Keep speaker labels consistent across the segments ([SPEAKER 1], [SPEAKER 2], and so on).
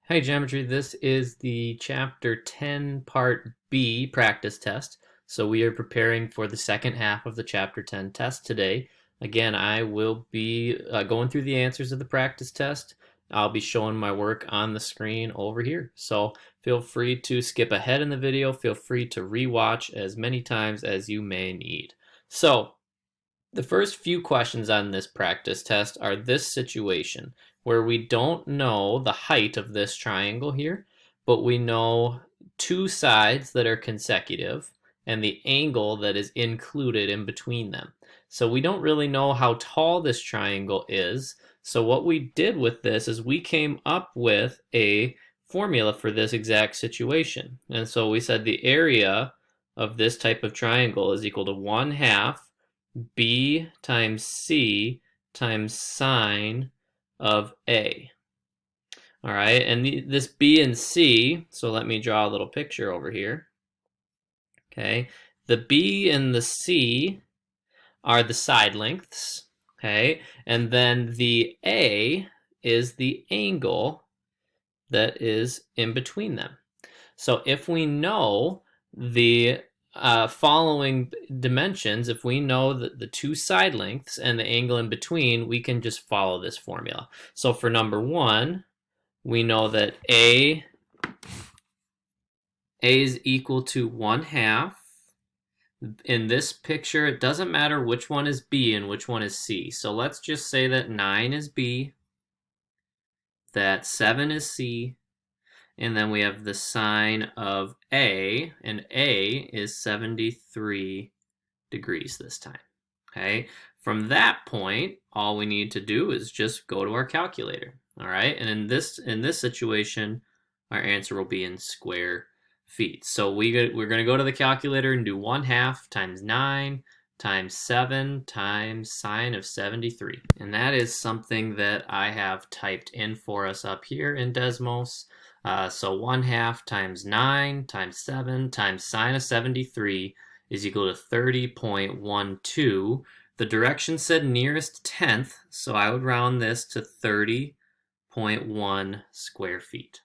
[SPEAKER 1] Hey Geometry, this is the Chapter 10 Part B practice test. So we are preparing for the second half of the Chapter 10 test today. Again, I will be going through the answers of the practice test. I'll be showing my work on the screen over here. So feel free to skip ahead in the video. Feel free to rewatch as many times as you may need. So the first few questions on this practice test are this situation where we don't know the height of this triangle here, but we know two sides that are consecutive and the angle that is included in between them. So we don't really know how tall this triangle is. So what we did with this is we came up with a formula for this exact situation. And so we said the area of this type of triangle is equal to 1/2 B times C times sine of A. All right, and this B and C, so let me draw a little picture over here. Okay, the B and the C are the side lengths, okay, and then the A is the angle that is in between them. So if we know the following dimensions, if we know the two side lengths and the angle in between, we can just follow this formula. So for number one, we know that A is equal to 1/2. In this picture, it doesn't matter which one is B and which one is C. So let's just say that 9 is B, that 7 is C, and then we have the sine of A, and A is 73 degrees this time. Okay, from that point, all we need to do is just go to our calculator. All right, and in this situation, our answer will be in square feet. So we're going to go to the calculator and do 1/2 times 9 times 7 times sine of 73. And that is something that I have typed in for us up here in Desmos. So 1/2 times 9 times 7 times sine of 73 is equal to 30.12. The direction said nearest tenth, so I would round this to 30.1 square feet.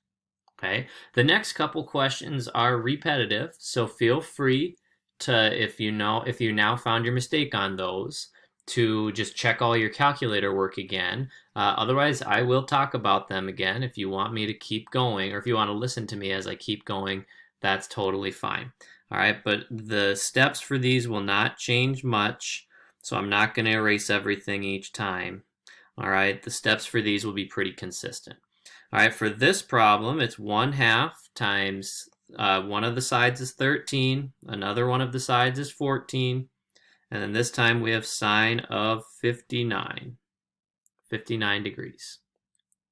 [SPEAKER 1] Okay, the next couple questions are repetitive, so feel free to, if you now found your mistake on those, to just check all your calculator work again. Otherwise, I will talk about them again if you want me to keep going, or if you want to listen to me as I keep going, that's totally fine. All right, but the steps for these will not change much, so I'm not going to erase everything each time. All right, the steps for these will be pretty consistent. All right, for this problem, it's 1/2 times one of the sides is 13, another one of the sides is 14, and then this time we have sine of 59 degrees.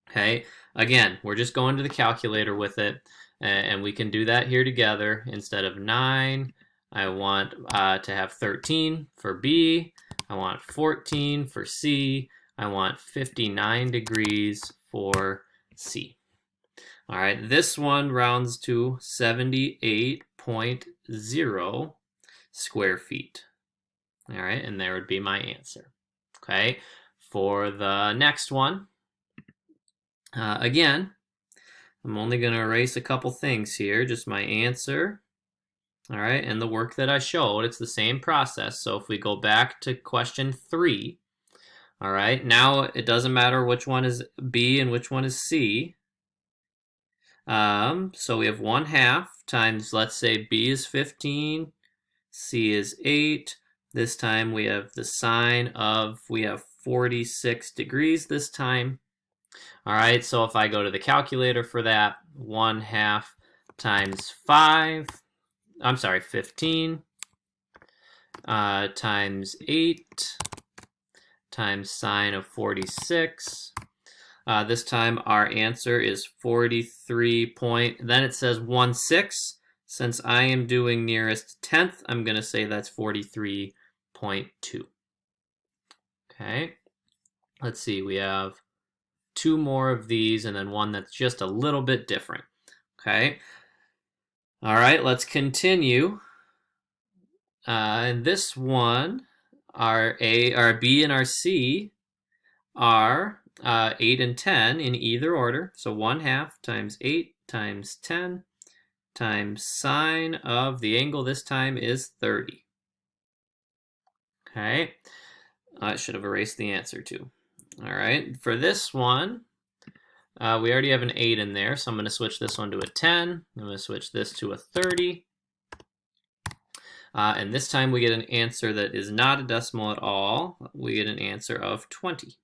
[SPEAKER 1] Okay, again, we're just going to the calculator with it, and we can do that here together. Instead of 9, I want to have 13 for B, I want 14 for C, I want 59 degrees for C. All right, this one rounds to 78.0 square feet. All right, and there would be my answer. Okay, for the next one, again, I'm only going to erase a couple things here, just my answer. All right, and the work that I showed, it's the same process. So if we go back to question 3, all right, now it doesn't matter which one is B and which one is C. So we have 1/2 times, let's say B is 15, C is 8. This time we have the sine of, we have 46 degrees this time. All right, so if I go to the calculator for that, 1/2 times 15 times 8 times sine of 46. This time our answer is 43 then it says 1/6. Since I am doing nearest tenth, I'm going to say that's 43.2. Okay, let's see, we have 2 more of these and then one that's just a little bit different. Okay, all right, let's continue. And this one, our B and our C are 8 and 10 in either order. So 1/2 times 8 times 10 times sine of the angle this time is 30. Okay, I should have erased the answer too. All right, for this one, we already have an 8 in there, so I'm going to switch this one to a 10. I'm going to switch this to a 30. And this time we get an answer that is not a decimal at all. We get an answer of 20.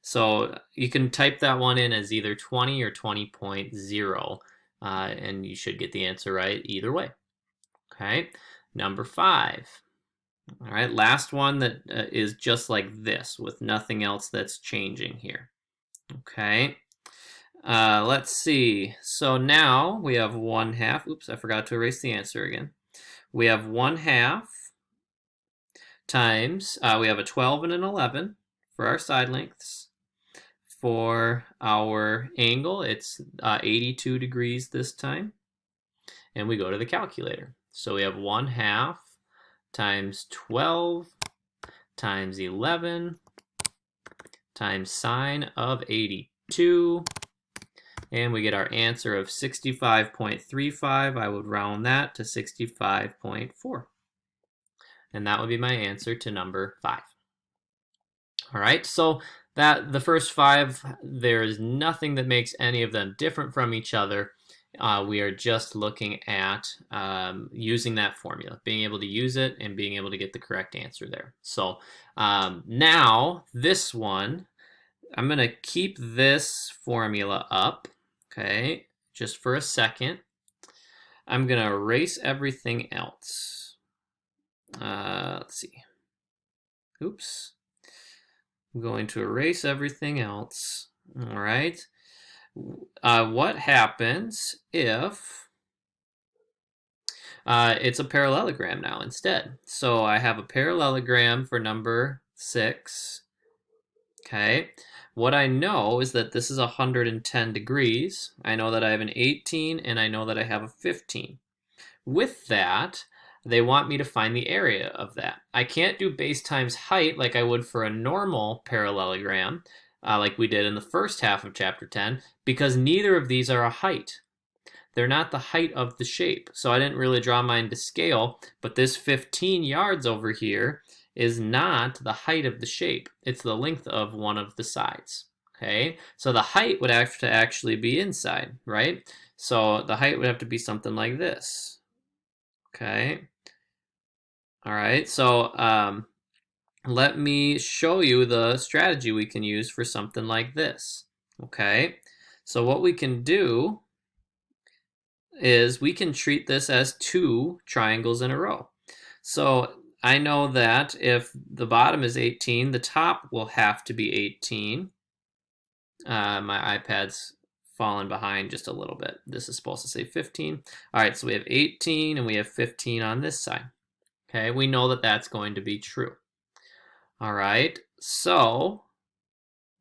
[SPEAKER 1] So you can type that one in as either 20 or 20.0, and you should get the answer right either way. Okay, number 5. All right, last one that is just like this with nothing else that's changing here. Okay, let's see. So now we have 1/2. Oops, I forgot to erase the answer again. We have 1/2 times, we have a 12 and an 11 for our side lengths. For our angle, it's 82 degrees this time. And we go to the calculator. So we have 1/2 times 12 times 11 times sine of 82. And we get our answer of 65.35. I would round that to 65.4. And that would be my answer to number 5. All right, so that the first 5, there is nothing that makes any of them different from each other. We are just looking at using that formula, being able to use it and being able to get the correct answer there. So now this one, I'm going to keep this formula up, okay, just for a second. I'm going to erase everything else. Let's see. Oops. I'm going to erase everything else. All right. What happens if it's a parallelogram now instead? So I have a parallelogram for number 6. Okay. What I know is that this is 110 degrees. I know that I have an 18 and I know that I have a 15. With that, they want me to find the area of that. I can't do base times height like I would for a normal parallelogram, like we did in the first half of chapter 10, because neither of these are a height. They're not the height of the shape. So I didn't really draw mine to scale, but this 15 yards over here is not the height of the shape. It's the length of one of the sides. Okay, so the height would have to actually be inside, right? So the height would have to be something like this. Okay. All right, so let me show you the strategy we can use for something like this. Okay, so what we can do is we can treat this as 2 triangles in a row. So I know that if the bottom is 18, the top will have to be 18. My iPad's fallen behind just a little bit. This is supposed to say 15. All right, so we have 18 and we have 15 on this side. Okay, we know that that's going to be true. All right, so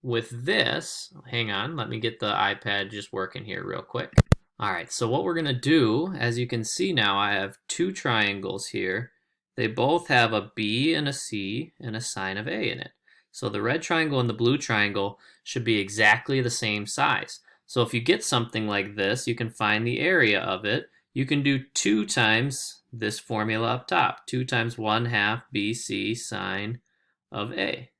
[SPEAKER 1] with this, hang on, let me get the iPad just working here real quick. All right, so what we're gonna do, as you can see now, I have 2 triangles here. They both have a B and a C and a sine of A in it. So the red triangle and the blue triangle should be exactly the same size. So if you get something like this, you can find the area of it. You can do 2 times this formula up top. 2 times 1/2 BC sine of A.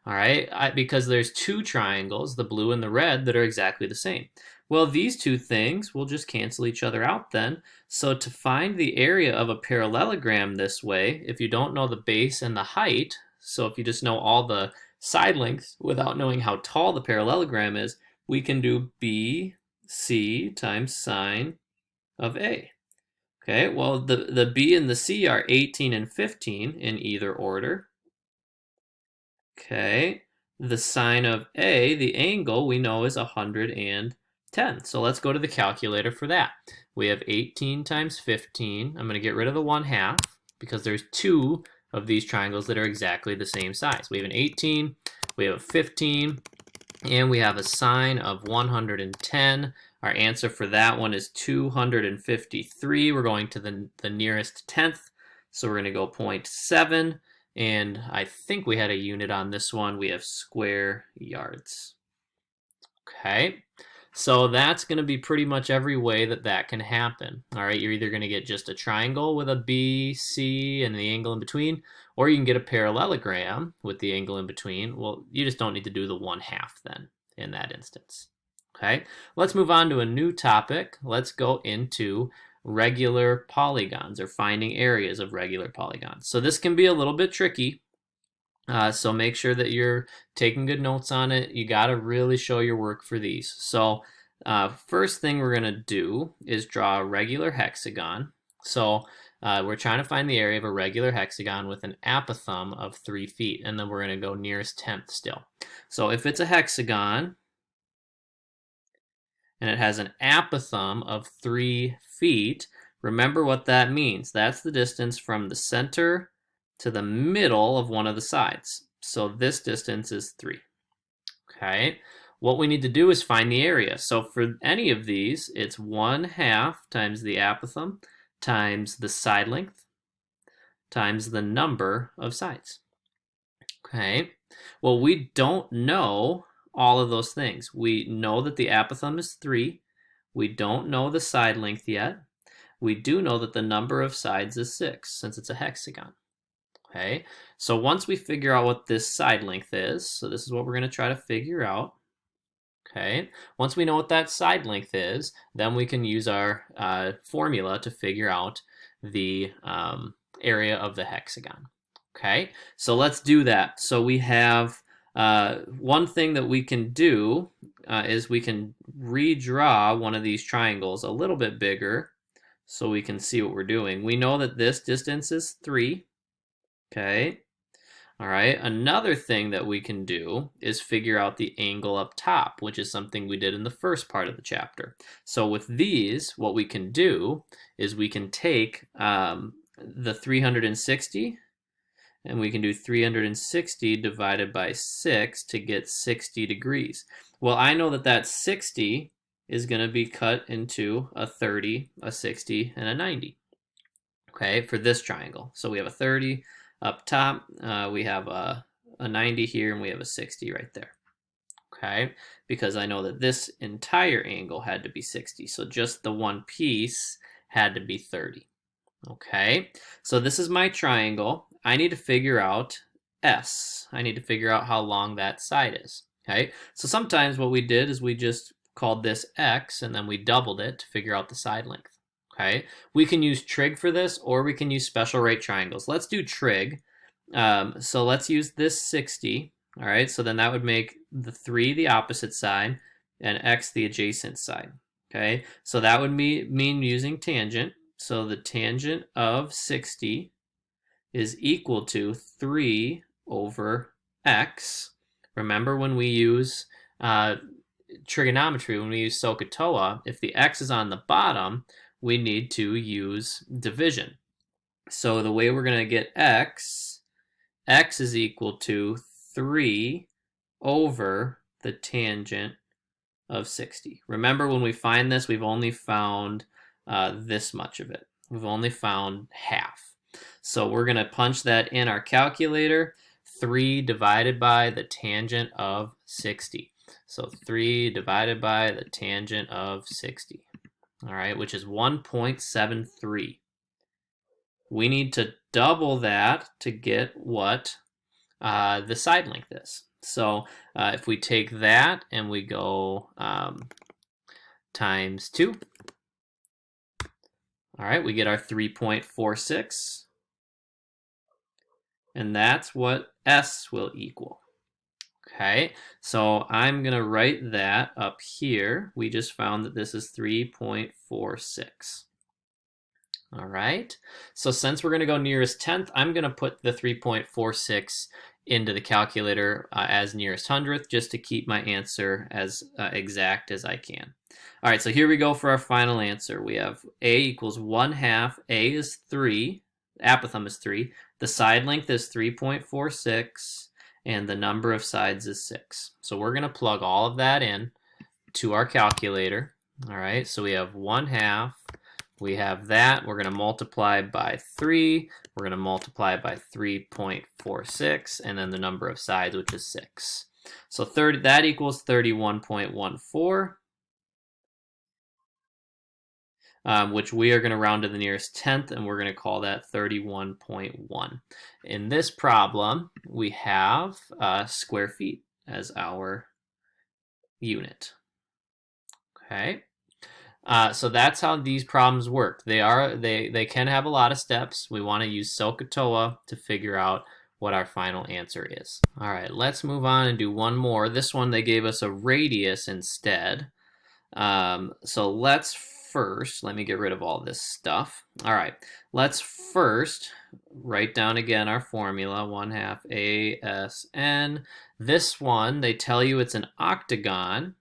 [SPEAKER 1] All right, because there's 2 triangles, the blue and the red, that are exactly the same. Well, these 2 things will just cancel each other out then. So to find the area of a parallelogram this way, if you don't know the base and the height, so if you just know all the side lengths without knowing how tall the parallelogram is, we can do BC times sine of A. Okay, well, the B and the C are 18 and 15 in either order. Okay, the sine of A, the angle, we know is 110. So let's go to the calculator for that. We have 18 times 15. I'm going to get rid of the 1/2 because there's 2 of these triangles that are exactly the same size. We have an 18, we have a 15, and we have a sine of 110. Our answer for that one is 253. We're going to the nearest tenth, so we're going to go 0.7. And I think we had a unit on this one. We have square yards. Okay, so that's going to be pretty much every way that that can happen. All right, you're either going to get just a triangle with a B, C, and the angle in between, or you can get a parallelogram with the angle in between. Well, you just don't need to do the 1/2 then in that instance. Okay, let's move on to a new topic. Let's go into regular polygons, or finding areas of regular polygons. So this can be a little bit tricky. So make sure that you're taking good notes on it. You got to really show your work for these. So first thing we're going to do is draw a regular hexagon. So we're trying to find the area of a regular hexagon with an apothem of 3 feet. And then we're going to go nearest 10th still. So if it's a hexagon and it has an apothem of 3 feet, remember what that means. That's the distance from the center to the middle of one of the sides. So this distance is 3. Okay, what we need to do is find the area. So for any of these, it's 1/2 times the apothem times the side length times the number of sides. Okay, well, we don't know all of those things. We know that the apothem is 3. We don't know the side length yet. We do know that the number of sides is 6, since it's a hexagon. Okay, so once we figure out what this side length is, so this is what we're going to try to figure out. Okay, once we know what that side length is, then we can use our formula to figure out the area of the hexagon. Okay, so let's do that. So we have one thing that we can do is we can redraw one of these triangles a little bit bigger so we can see what we're doing. We know that this distance is 3. Okay. All right. Another thing that we can do is figure out the angle up top, which is something we did in the first part of the chapter. So with these, what we can do is we can take the 360, and we can do 360 divided by 6 to get 60 degrees. Well, I know that that 60 is going to be cut into a 30, a 60, and a 90. Okay, for this triangle. So we have a 30 up top, we have a 90 here, and we have a 60 right there. Okay, because I know that this entire angle had to be 60, so just the one piece had to be 30. Okay, so this is my triangle. I need to figure out S. I need to figure out how long that side is. Okay, so sometimes what we did is we just called this X, and then we doubled it to figure out the side length. Okay, we can use trig for this, or we can use special right triangles. Let's do trig. So let's use this 60. All right, so then that would make the 3 the opposite side and x the adjacent side. Okay, so that would mean using tangent. So the tangent of 60 is equal to 3 over x. Remember when we use trigonometry, when we use SOHCAHTOA, if the x is on the bottom, we need to use division. So the way we're going to get x is equal to 3 over the tangent of 60. Remember, when we find this, we've only found this much of it. We've only found half. So we're going to punch that in our calculator. 3 divided by the tangent of 60. So 3 divided by the tangent of 60. All right, which is 1.73. We need to double that to get what the side length is. So if we take that and we go times 2, all right, we get our 3.46. And that's what S will equal. Okay, so I'm going to write that up here. We just found that this is 3.46. All right, so since we're going to go nearest 10th, I'm going to put the 3.46 into the calculator as nearest hundredth, just to keep my answer as exact as I can. All right, so here we go for our final answer. We have A equals 1/2. A is 3. Apothem is 3. The side length is 3.46. And the number of sides is 6. So we're going to plug all of that in to our calculator. All right, so we have 1/2. We have that. We're going to multiply by 3. We're going to multiply by 3.46, and then the number of sides, which is 6. So that equals 31.14. Which we are going to round to the nearest tenth, and we're going to call that 31.1. In this problem, we have square feet as our unit. Okay, so that's how these problems work. They can have a lot of steps. We want to use SOHCAHTOA to figure out what our final answer is. All right, let's move on and do one more. This one, they gave us a radius instead. So let's first, let me get rid of all this stuff. All right, let's first write down again our formula, 1/2 ASN. This one, they tell you it's an octagon,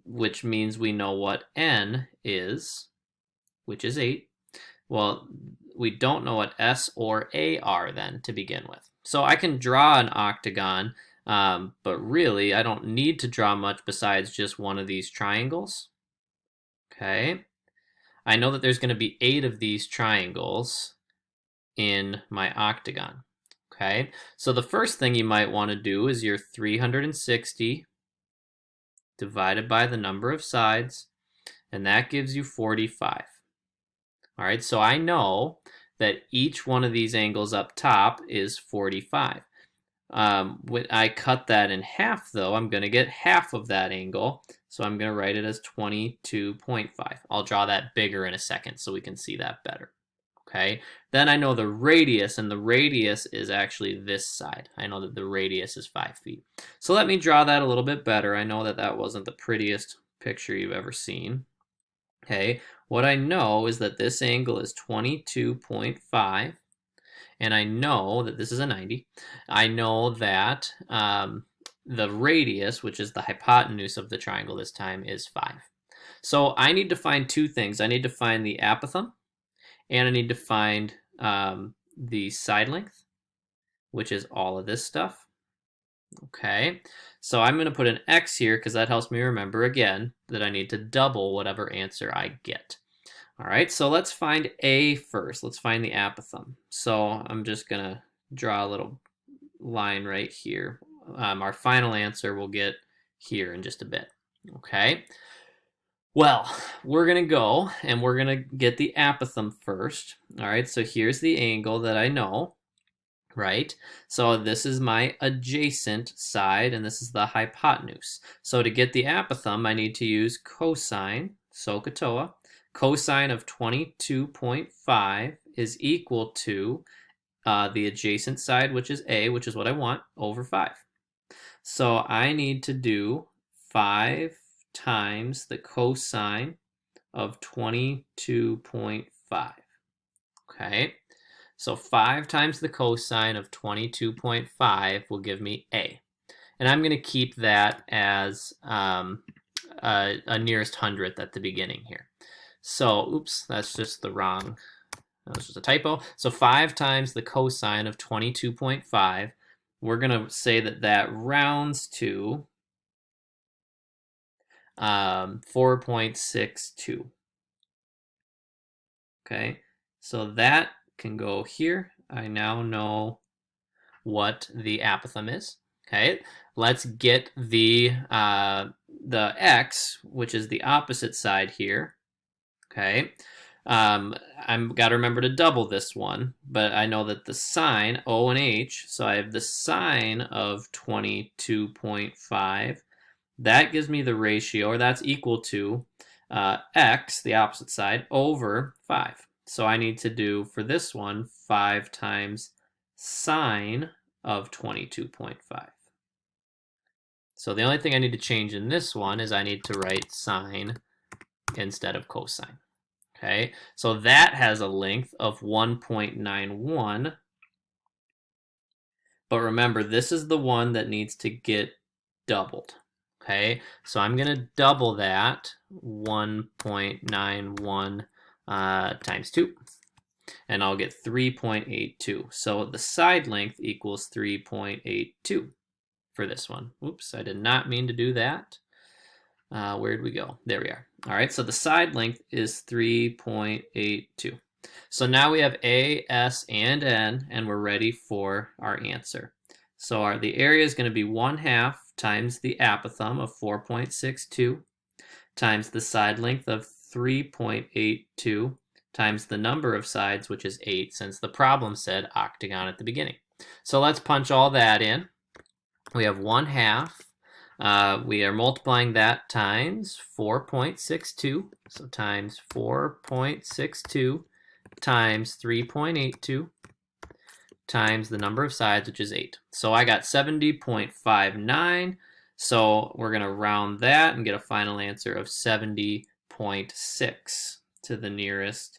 [SPEAKER 1] which means we know what N is, which is 8. Well, we don't know what S or A are then to begin with. So I can draw an octagon, but really I don't need to draw much besides just one of these triangles. Okay, I know that there's going to be 8 of these triangles in my octagon. Okay, so the first thing you might want to do is your 360 divided by the number of sides, and that gives you 45. All right, so I know that each one of these angles up top is 45. When I cut that in half, though, I'm going to get half of that angle, so I'm going to write it as 22.5. I'll draw that bigger in a second so we can see that better. Okay, then I know the radius, and the radius is actually this side. I know that the radius is 5 feet. So let me draw that a little bit better. I know that that wasn't the prettiest picture you've ever seen. Okay, what I know is that this angle is 22.5, and I know that this is a 90. I know that the radius, which is the hypotenuse of the triangle this time, is 5. So I need to find two things. I need to find the apothem, and I need to find the side length, which is all of this stuff. Okay, so I'm going to put an X here because that helps me remember again that I need to double whatever answer I get. All right, so let's find A first. Let's find the apothem. So I'm just going to draw a little line right here. Our final answer we'll get here in just a bit. Okay, well, we're going to go and we're going to get the apothem first. All right, so here's the angle that I know. Right? So this is my adjacent side, and this is the hypotenuse. So to get the apothem, I need to use cosine, SOHCAHTOA. Cosine of 22.5 is equal to the adjacent side, which is A, which is what I want, over 5. So I need to do 5 times the cosine of 22.5. Okay? So 5 times the cosine of 22.5 will give me A. And I'm going to keep that as a nearest hundredth at the beginning here. So, oops, that's just the wrong, that was just a typo. So 5 times the cosine of 22.5, we're going to say that that rounds to 4.62. Okay, so that can go here. I now know what the apothem is. Okay, let's get the x, which is the opposite side here. Okay, I'm got to remember to double this one, but I know that the sine, O and H, so I have the sine of 22.5. That gives me the ratio, or that's equal to x, the opposite side, over 5. So I need to do, for this one, 5 times sine of 22.5. So the only thing I need to change in this one is I need to write sine instead of cosine. Okay, so that has a length of 1.91. But remember, this is the one that needs to get doubled. Okay, so I'm going to double that, 1.91 times 2, and I'll get 3.82. So the side length equals 3.82 for this one. Oops, I did not mean to do that. Where'd we go? There we are. All right, so the side length is 3.82. So now we have A, S, and N, and we're ready for our answer. So the area is going to be 1/2 times the apothem of 4.62 times the side length of 3.82 times the number of sides, which is 8, since the problem said octagon at the beginning. So let's punch all that in. We have 1/2. We are multiplying that times 4.62. So times 4.62 times 3.82 times the number of sides, which is 8. So I got 70.59. So we're going to round that and get a final answer of 70.6 to the nearest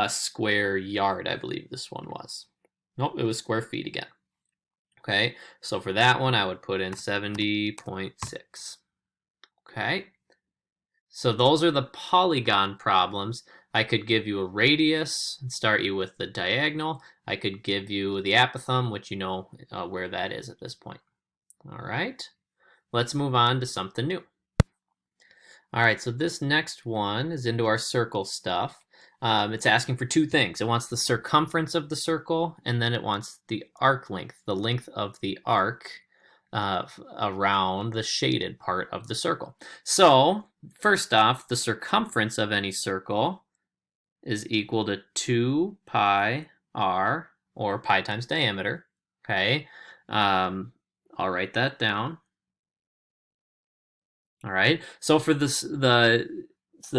[SPEAKER 1] square yard, I believe this one was. Nope, it was square feet again. Okay, so for that one, I would put in 70.6. Okay, so those are the polygon problems. I could give you a radius and start you with the diagonal. I could give you the apothem, which you know where that is at this point. All right, let's move on to something new. All right, so this next one is into our circle stuff. It's asking for two things. It wants the circumference of the circle, and then it wants the arc length, the length of the arc around the shaded part of the circle. So first off, the circumference of any circle is equal to 2 pi r, or pi times diameter. Okay, I'll write that down. All right, so for this, the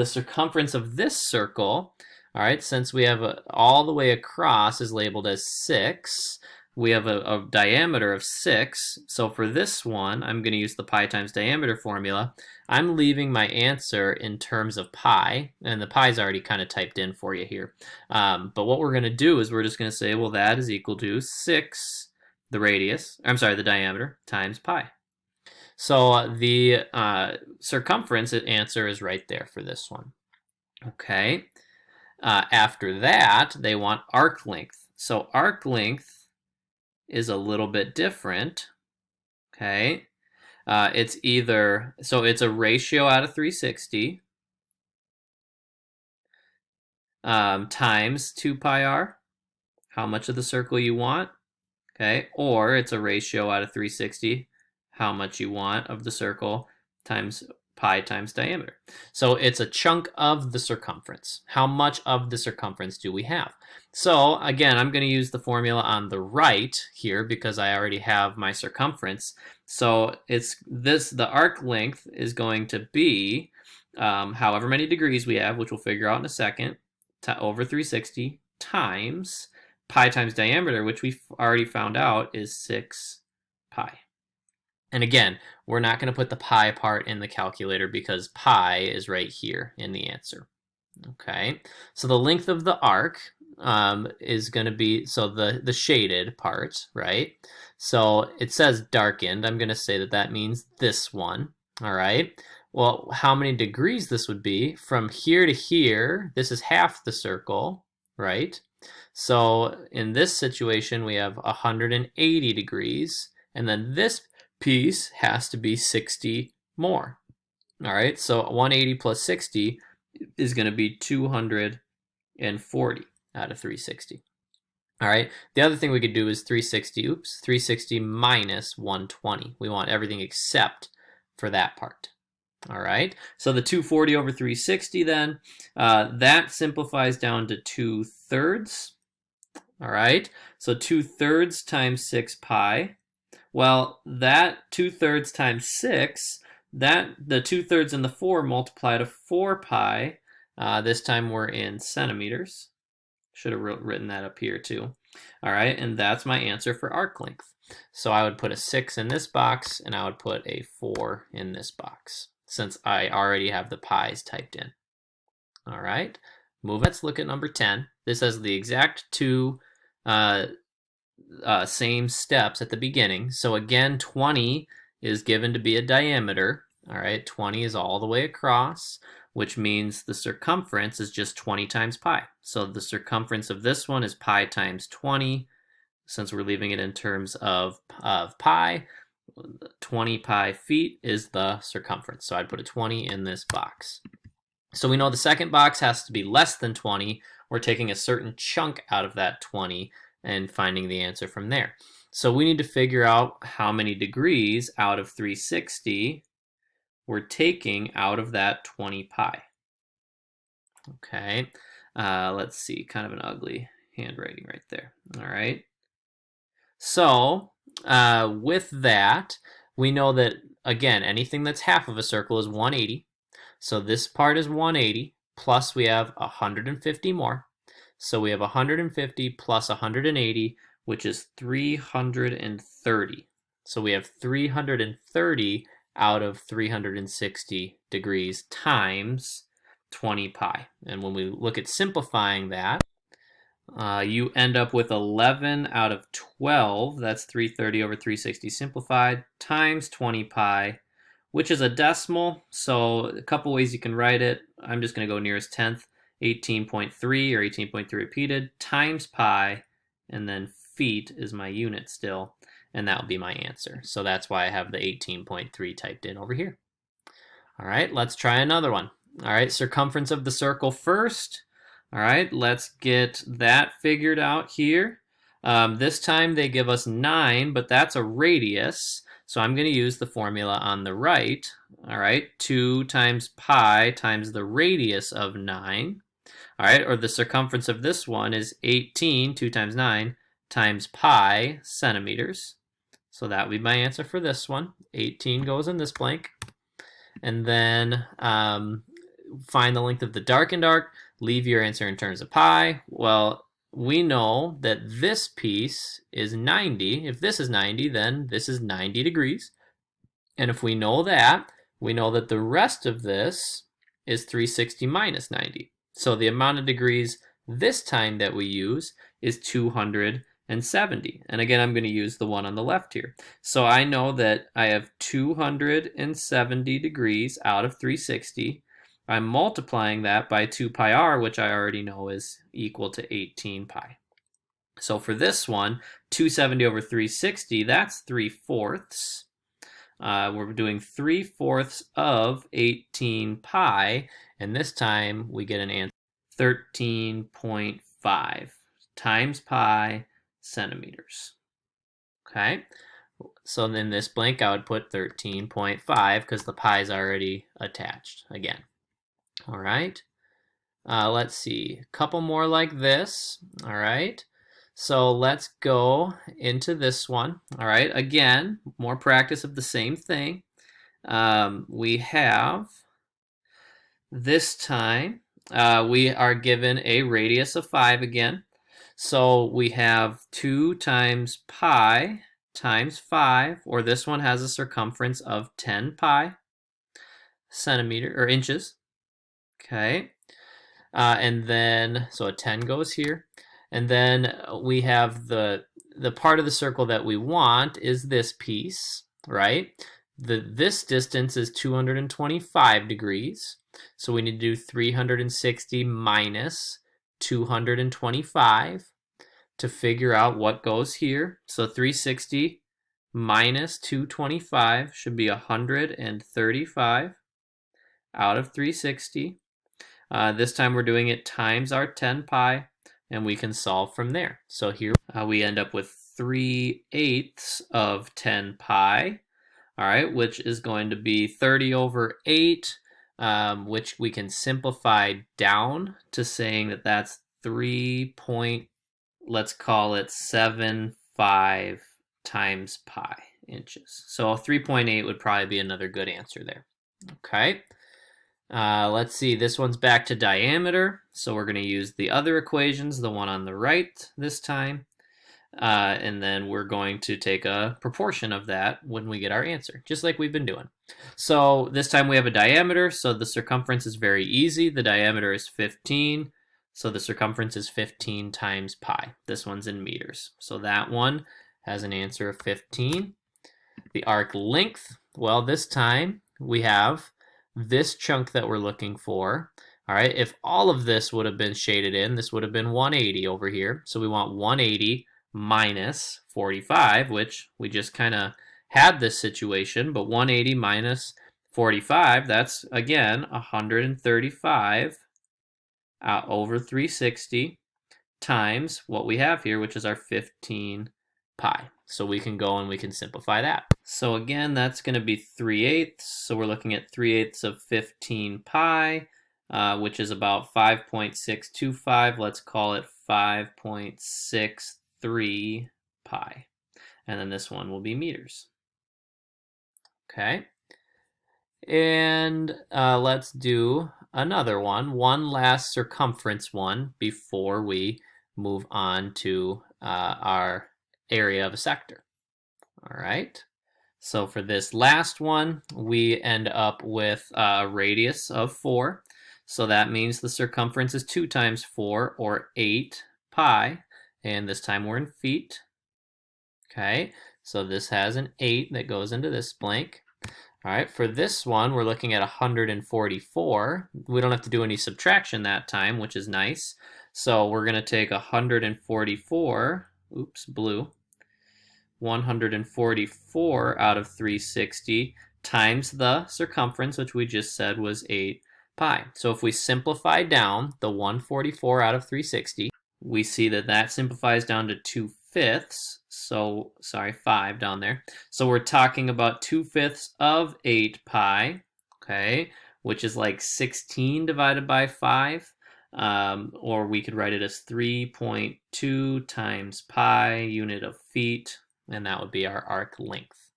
[SPEAKER 1] circumference of this circle, all right, since we have all the way across is labeled as 6, we have a diameter of 6. So for this one, I'm going to use the pi times diameter formula. I'm leaving my answer in terms of pi, and the pi is already kind of typed in for you here. But what we're going to do is we're just going to say, well, that is equal to 6, the radius, I'm sorry, the diameter, times pi. So the circumference answer is right there for this one. Okay. After that, they want arc length. So arc length is a little bit different. Okay. It's either, so it's a ratio out of 360 times 2 pi r, how much of the circle you want. Okay. Or it's a ratio out of 360, how much you want of the circle, times pi times diameter. So it's a chunk of the circumference. How much of the circumference do we have? So again, I'm going to use the formula on the right here because I already have my circumference. So it's this, the arc length is going to be however many degrees we have, which we'll figure out in a second, over 360 times pi times diameter, which we've already found out is 6 pi. And again, we're not going to put the pi part in the calculator because pi is right here in the answer. Okay, so the length of the arc is going to be, so the shaded part, right? So it says darkened. I'm going to say that that means this one. All right. Well, how many degrees this would be? From here to here, this is half the circle, right? So in this situation, we have 180 degrees. And then this piece has to be 60 more. All right, so 180 plus 60 is going to be 240 out of 360. All right, the other thing we could do is 360 minus 120. We want everything except for that part. All right, so the 240 over 360 then, that simplifies down to 2/3. All right, so 2/3 times 6 pi. Well, that 2/3 times 6, that the 2/3 and the 4 multiply to 4 pi. This time we're in centimeters. Should have written that up here too. All right, and that's my answer for arc length. So I would put a 6 in this box, and I would put a 4 in this box, since I already have the pi's typed in. All right, let's look at number 10. This has the exact two same steps at the beginning. So again, 20 is given to be a diameter. All right, 20 is all the way across, which means the circumference is just 20 times pi. So the circumference of this one is pi times 20. Since we're leaving it in terms of pi, 20 pi feet is the circumference. So I'd put a 20 in this box. So we know the second box has to be less than 20. We're taking a certain chunk out of that 20 and finding the answer from there. So we need to figure out how many degrees out of 360 we're taking out of that 20 pi. Okay, let's see, kind of an ugly handwriting right there. All right. So with that, we know that, again, anything that's half of a circle is 180. So this part is 180, plus we have 150 more. So we have 150 plus 180, which is 330. So we have 330 out of 360 degrees times 20 pi. And when we look at simplifying that, you end up with 11 out of 12, that's 330 over 360 simplified, times 20 pi, which is a decimal, so a couple ways you can write it. I'm just going to go nearest tenth, 18.3 or 18.3 repeated, times pi, and then feet is my unit still, and that will be my answer. So that's why I have the 18.3 typed in over here. All right, let's try another one. All right, circumference of the circle first. All right, let's get that figured out here. This time they give us 9, but that's a radius. So I'm going to use the formula on the right. All right, 2 times pi times the radius of 9. All right, or the circumference of this one is 18, 2 times 9, times pi centimeters. So that would be my answer for this one. 18 goes in this blank. And then find the length of the darkened arc. Leave your answer in terms of pi. Well, we know that this piece is 90. If this is 90, then this is 90 degrees. And if we know that the rest of this is 360 minus 90. So the amount of degrees this time that we use is 270. And again, I'm going to use the one on the left here. So I know that I have 270 degrees out of 360. I'm multiplying that by 2 pi r, which I already know is equal to 18 pi. So for this one, 270 over 360, that's 3/4. We're doing 3/4 of 18 pi, and this time we get an answer 13.5 times pi centimeters. Okay, so then this blank I would put 13.5 because the pi is already attached again. All right, let's see, a couple more like this. All right, so let's go into this one. All right, again, more practice of the same thing. We have this time, we are given a radius of 5 again. So we have 2 times pi times 5, or this one has a circumference of 10 pi centimeter or inches. Okay, and then so a 10 goes here, and then we have the part of the circle that we want is this piece, right? This distance is 225 degrees, so we need to do 360 minus 225 to figure out what goes here. So 360 minus 225 should be 135 out of 360. This time we're doing it times our 10 pi, and we can solve from there. So here we end up with 3/8 of 10 pi, all right, which is going to be 30 over 8, which we can simplify down to saying that that's 3.75 times pi inches. So 3.8 would probably be another good answer there. Okay. Let's see, this one's back to diameter, so we're going to use the other equations, the one on the right this time, and then we're going to take a proportion of that when we get our answer, just like we've been doing. So this time we have a diameter, so the circumference is very easy. The diameter is 15, so the circumference is 15 times pi. This one's in meters, so that one has an answer of 15. The arc length, well, this time we have this chunk that we're looking for. All right, if all of this would have been shaded in, this would have been 180 over here. So we want 180 minus 45, which we just kind of had this situation, but 180 minus 45, that's again 135 over 360 times what we have here, which is our 15 pi. So we can go and we can simplify that. So again, that's going to be 3/8. So we're looking at 3/8 of 15 pi, which is about 5.625. Let's call it 5.63 pi. And then this one will be meters. Okay. And let's do another one last circumference one before we move on to our area of a sector. All right. So for this last one, we end up with a radius of 4. So that means the circumference is 2 times 4, or 8 pi. And this time we're in feet. Okay, so this has an 8 that goes into this blank. All right, for this one, we're looking at 144. We don't have to do any subtraction that time, which is nice. So we're going to take 144, oops, blue, 144 out of 360 times the circumference, which we just said was 8 pi. So if we simplify down the 144 out of 360, we see that that simplifies down to 2/5. So, sorry, 5 down there. So we're talking about 2/5 of 8 pi, okay, which is like 16 divided by 5. Or we could write it as 3.2 times pi, unit of feet, and that would be our arc length.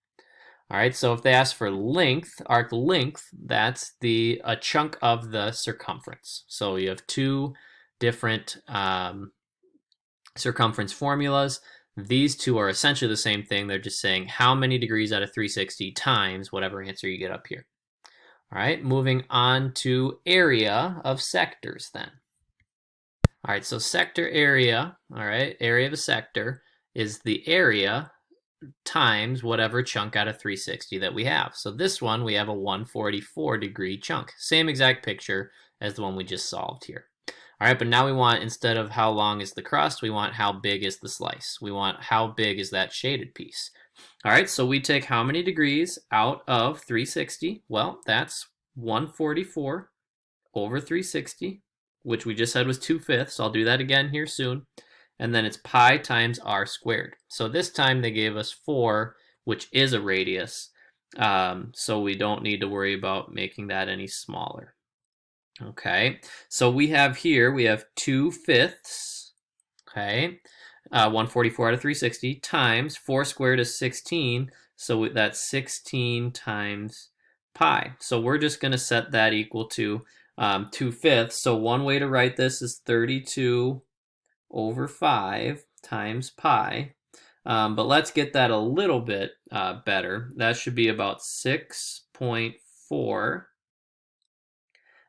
[SPEAKER 1] All right, so if they ask for length, arc length, that's a chunk of the circumference. So you have two different circumference formulas. These two are essentially the same thing. They're just saying how many degrees out of 360 times whatever answer you get up here. All right, moving on to area of sectors then. All right, so sector area, all right, area of a sector is the area times whatever chunk out of 360 that we have. So this one, we have a 144 degree chunk. Same exact picture as the one we just solved here. All right, but now we want, instead of how long is the crust, we want how big is the slice. We want how big is that shaded piece. All right, so we take how many degrees out of 360? Well, that's 144 over 360, which we just said was 2/5. I'll do that again here soon. And then it's pi times r squared. So this time they gave us 4, which is a radius. So we don't need to worry about making that any smaller. Okay, so we have 2/5, okay, 144 out of 360 times 4 squared is 16, so that's 16 times pi. So we're just going to set that equal to 2/5. So one way to write this is 32 over 5 times pi. But let's get that a little bit better. That should be about 6.4.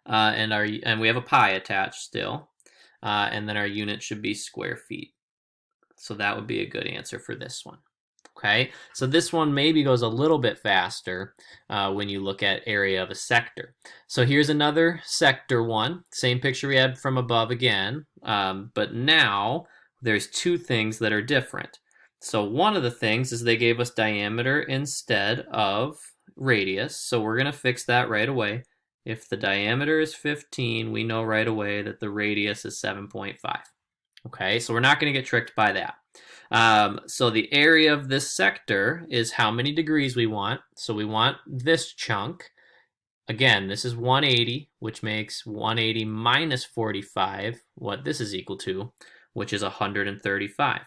[SPEAKER 1] And we have a pi attached still, and then our unit should be square feet. So that would be a good answer for this one. Okay, so this one maybe goes a little bit faster when you look at area of a sector. So here's another sector one, same picture we had from above again, but now there's two things that are different. So one of the things is they gave us diameter instead of radius, so we're going to fix that right away. If the diameter is 15, we know right away that the radius is 7.5. Okay, so we're not going to get tricked by that. So the area of this sector is how many degrees we want. So we want this chunk. Again, this is 180, which makes 180 minus 45, what this is equal to, which is 135.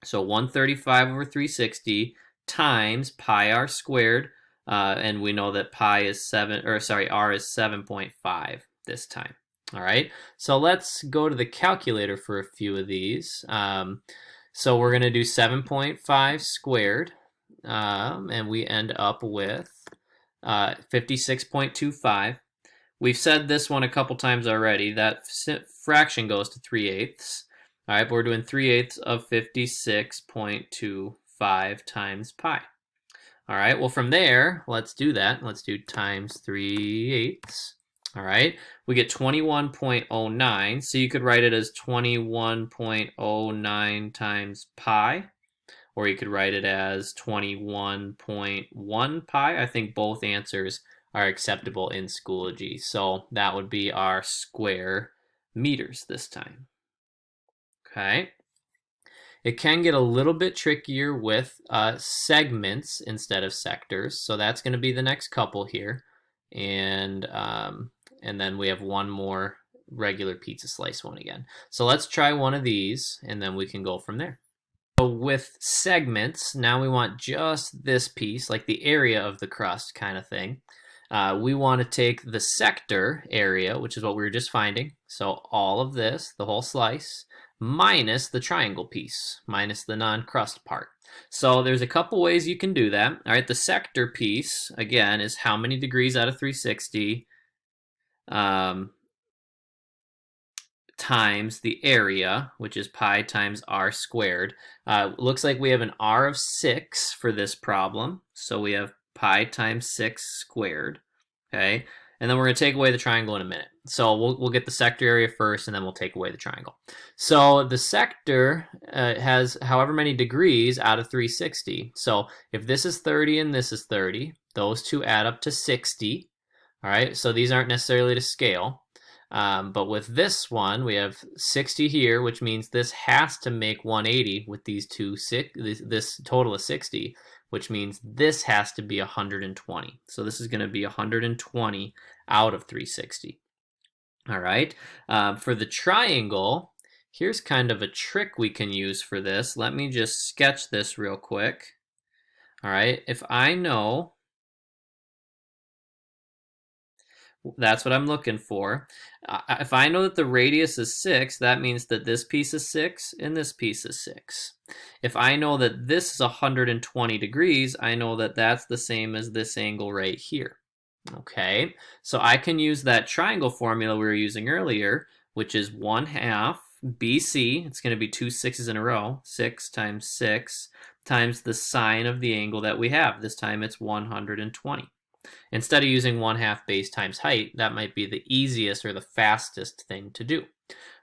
[SPEAKER 1] So 135 over 360 times pi r squared. And we know that r is 7.5 this time. All right, so let's go to the calculator for a few of these. So we're going to do 7.5 squared, and we end up with 56.25. We've said this one a couple times already. That fraction goes to 3/8. All right, but we're doing 3/8 of 56.25 times pi. All right, well, from there, let's do that. Let's do times 3/8. All right, we get 21.09. So you could write it as 21.09 times pi, or you could write it as 21.1 pi. I think both answers are acceptable in Schoology. So that would be our square meters this time. Okay. It can get a little bit trickier with segments instead of sectors. So that's going to be the next couple here. And then we have one more regular pizza slice one again. So let's try one of these, and then we can go from there. So with segments, now we want just this piece, like the area of the crust kind of thing. We want to take the sector area, which is what we were just finding. So all of this, the whole slice, minus the triangle piece, minus the non-crust part. So there's a couple ways you can do that. All right, the sector piece, again, is how many degrees out of 360 times the area, which is pi times r squared. Looks like we have an r of 6 for this problem. So we have pi times 6 squared. Okay, and then we're going to take away the triangle in a minute. So we'll get the sector area first, and then we'll take away the triangle. So the sector has however many degrees out of 360. So if this is 30 and this is 30, those two add up to 60. All right, so these aren't necessarily to scale. But with this one, we have 60 here, which means this has to make 180 with these two, this total of 60, which means this has to be 120. So this is going to be 120 out of 360. All right. For the triangle, here's kind of a trick we can use for this. Let me just sketch this real quick. All right. If I know, that's what I'm looking for. If I know that the radius is 6, that means that this piece is 6 and this piece is 6. If I know that this is 120 degrees, I know that that's the same as this angle right here. Okay, so I can use that triangle formula we were using earlier, which is 1/2 BC. It's going to be 2 6's in a row. 6 times 6 times the sine of the angle that we have. This time it's 120. Instead of using 1/2 base times height, that might be the easiest or the fastest thing to do.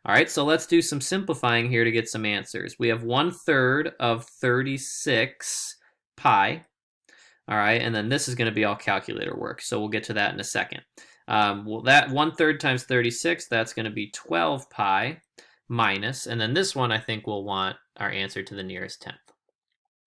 [SPEAKER 1] All right, so let's do some simplifying here to get some answers. We have 1/3 of 36 pi. All right, and then this is going to be all calculator work, so we'll get to that in a second. Well, that 1/3 times 36, that's going to be 12 pi minus, and then this one I think we'll want our answer to the nearest tenth.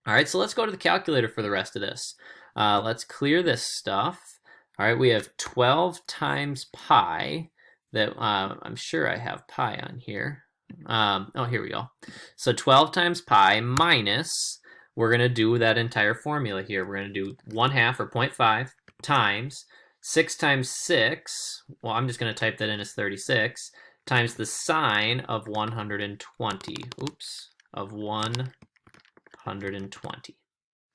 [SPEAKER 1] All right, so let's go to the calculator for the rest of this. Let's clear this stuff. All right, we have 12 times pi. That I'm sure I have pi on here. Oh, here we go. So 12 times pi minus, we're going to do that entire formula here. We're going to do 1/2 or 0.5 times 6 times 6. Well, I'm just going to type that in as 36 times the sine of 120. Oops, of 120.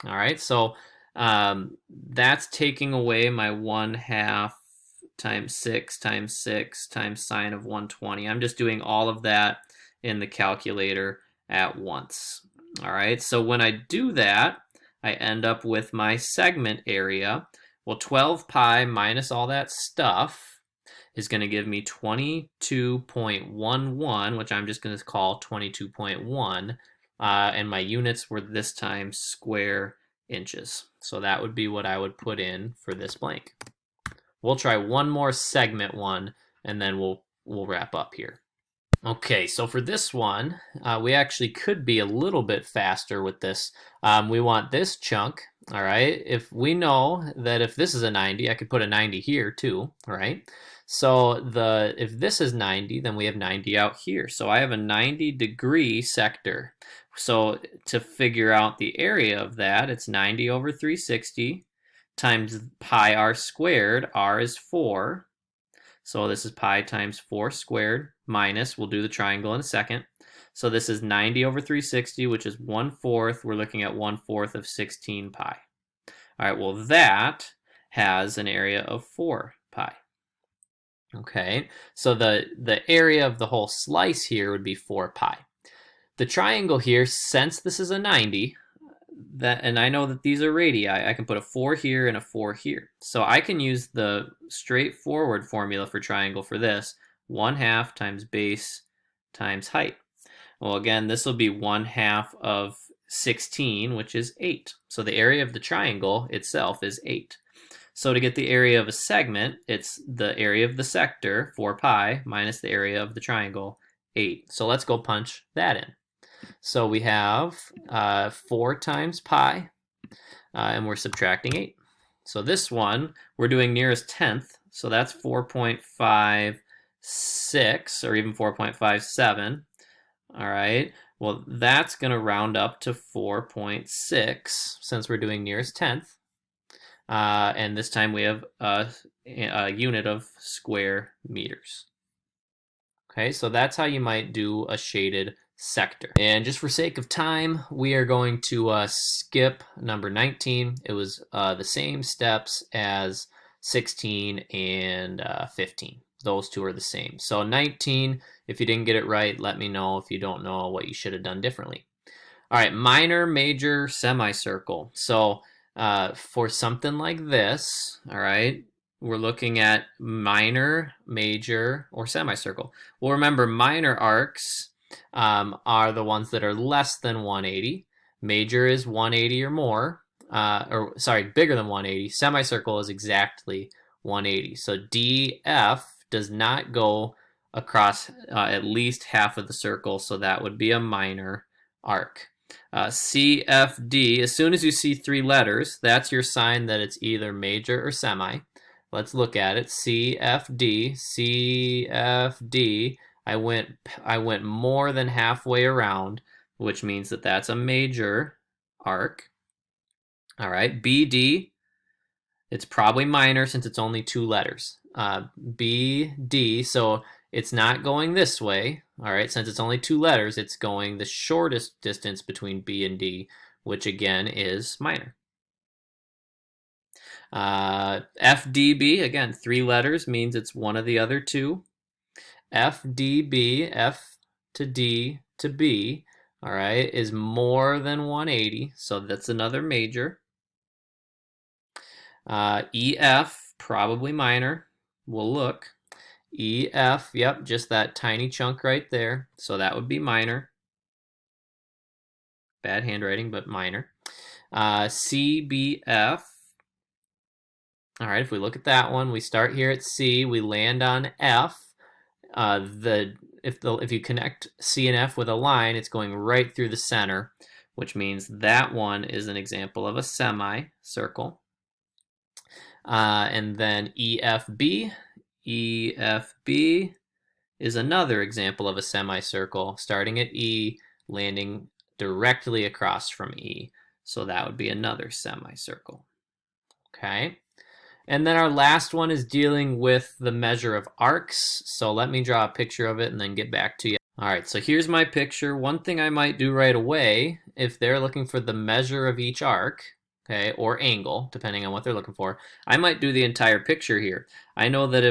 [SPEAKER 1] All right, so that's taking away my 1/2 times 6 times 6 times sine of 120. I'm just doing all of that in the calculator at once. All right, so when I do that, I end up with my segment area. Well, 12 pi minus all that stuff is going to give me 22.11, which I'm just going to call 22.1. And my units were this time square inches. So that would be what I would put in for this blank. We'll try one more segment one, and then we'll wrap up here. Okay, so for this one, we actually could be a little bit faster with this. We want this chunk, all right? If we know that if this is a 90, I could put a 90 here too, all right? So if this is 90, then we have 90 out here. So I have a 90-degree sector. So to figure out the area of that, it's 90 over 360 times pi r squared. R is 4. So this is pi times 4 squared minus, we'll do the triangle in a second. So this is 90 over 360, which is 1/4. We're looking at 1/4 of 16 pi. All right, well that has an area of 4 pi. Okay, so the area of the whole slice here would be 4 pi. The triangle here, since this is a 90, and I know that these are radii, I can put a 4 here and a 4 here. So I can use the straightforward formula for triangle for this, 1/2 times base times height. Well, again, this will be 1/2 of 16, which is 8. So the area of the triangle itself is 8. So to get the area of a segment, it's the area of the sector, 4 pi, minus the area of the triangle, 8. So let's go punch that in. So we have 4 times pi, and we're subtracting 8. So this one, we're doing nearest tenth, so that's 4.56 or even 4.57. All right, well, that's going to round up to 4.6 since we're doing nearest tenth. And this time we have a unit of square meters. Okay, so that's how you might do a shaded sector. And just for sake of time, we are going to skip number 19. It was the same steps as 16 and 15. Those two are the same. So 19, if you didn't get it right, let me know if you don't know what you should have done differently. All right, minor, major, semicircle. So for something like this, all right, we're looking at minor, major, or semicircle. Well, remember, minor arcs are the ones that are less than 180. Major is 180 or more, bigger than 180. Semicircle is exactly 180. So DF does not go across at least half of the circle, so that would be a minor arc. CFD, as soon as you see 3 letters, that's your sign that it's either major or semi. Let's look at it. CFD, CFD. I went more than halfway around, which means that that's a major arc. All right, BD, it's probably minor since it's only 2 letters. BD, so it's not going this way. All right, since it's only 2 letters, it's going the shortest distance between B and D, which again is minor. FDB, again, 3 letters means it's one of the other 2. FDB, F to D to B, all right, is more than 180, so that's another major. EF, probably minor. We'll look. EF, yep, just that tiny chunk right there. So that would be minor. Bad handwriting, but minor. CBF. All right, if we look at that one, we start here at C, we land on F. If you connect C and F with a line, it's going right through the center, which means that one is an example of a semicircle. And then EFB. EFB is another example of a semicircle, starting at E, landing directly across from E. So that would be another semicircle. Okay. And then our last one is dealing with the measure of arcs. So let me draw a picture of it and then get back to you. All right, so here's my picture. One thing I might do right away, if they're looking for the measure of each arc, okay, or angle, depending on what they're looking for, I might do the entire picture here. I know that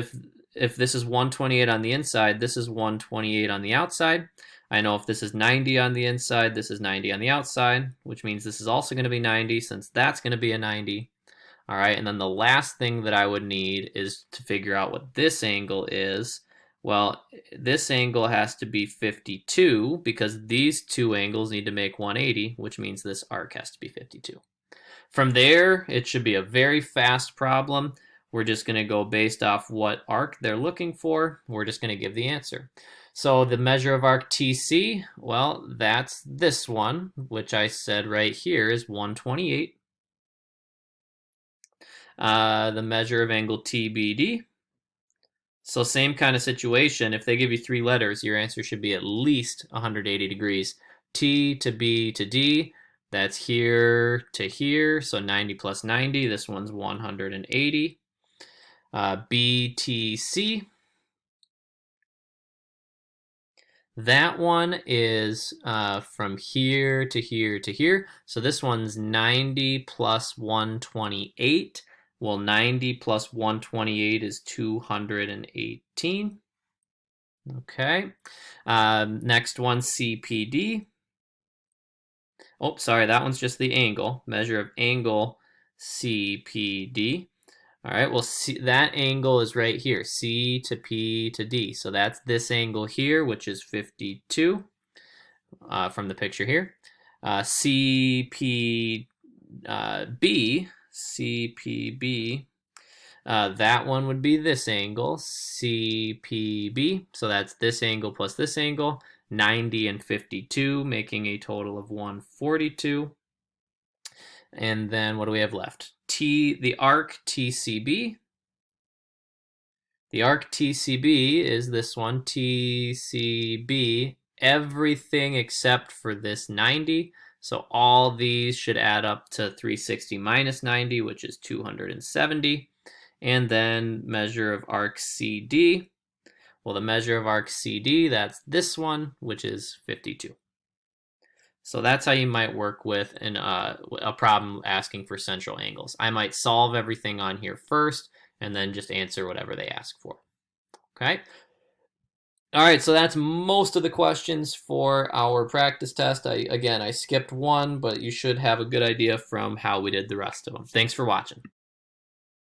[SPEAKER 1] if this is 128 on the inside, this is 128 on the outside. I know if this is 90 on the inside, this is 90 on the outside, which means this is also going to be 90 since that's going to be a 90. All right, and then the last thing that I would need is to figure out what this angle is. Well, this angle has to be 52 because these 2 angles need to make 180, which means this arc has to be 52. From there, it should be a very fast problem. We're just going to go based off what arc they're looking for. We're just going to give the answer. So the measure of arc TC, well, that's this one, which I said right here is 128. The measure of angle TBD. So same kind of situation. If they give you 3 letters, your answer should be at least 180 degrees. T to B to D, that's here to here. So 90 plus 90, this one's 180. BTC, that one is from here to here to here. So this one's 90 plus 128. Well, 90 plus 128 is 218. Okay. Next one, CPD. Oh, sorry, that one's just the angle. Measure of angle, CPD. All right, well, that angle is right here, C to P to D. So that's this angle here, which is 52 from the picture here. CPB, CPB, that one would be this angle, CPB. So that's this angle plus this angle. 90 and 52, making a total of 142. And then what do we have left? The arc TCB. The arc TCB is this one, TCB, everything except for this 90. So all these should add up to 360 minus 90, which is 270. And then measure of arc CD. Well, the measure of arc CD, that's this one, which is 52. So that's how you might work with a problem asking for central angles. I might solve everything on here first, and then just answer whatever they ask for. Okay? All right, so that's most of the questions for our practice test. Again, I skipped one, but you should have a good idea from how we did the rest of them. Thanks for watching.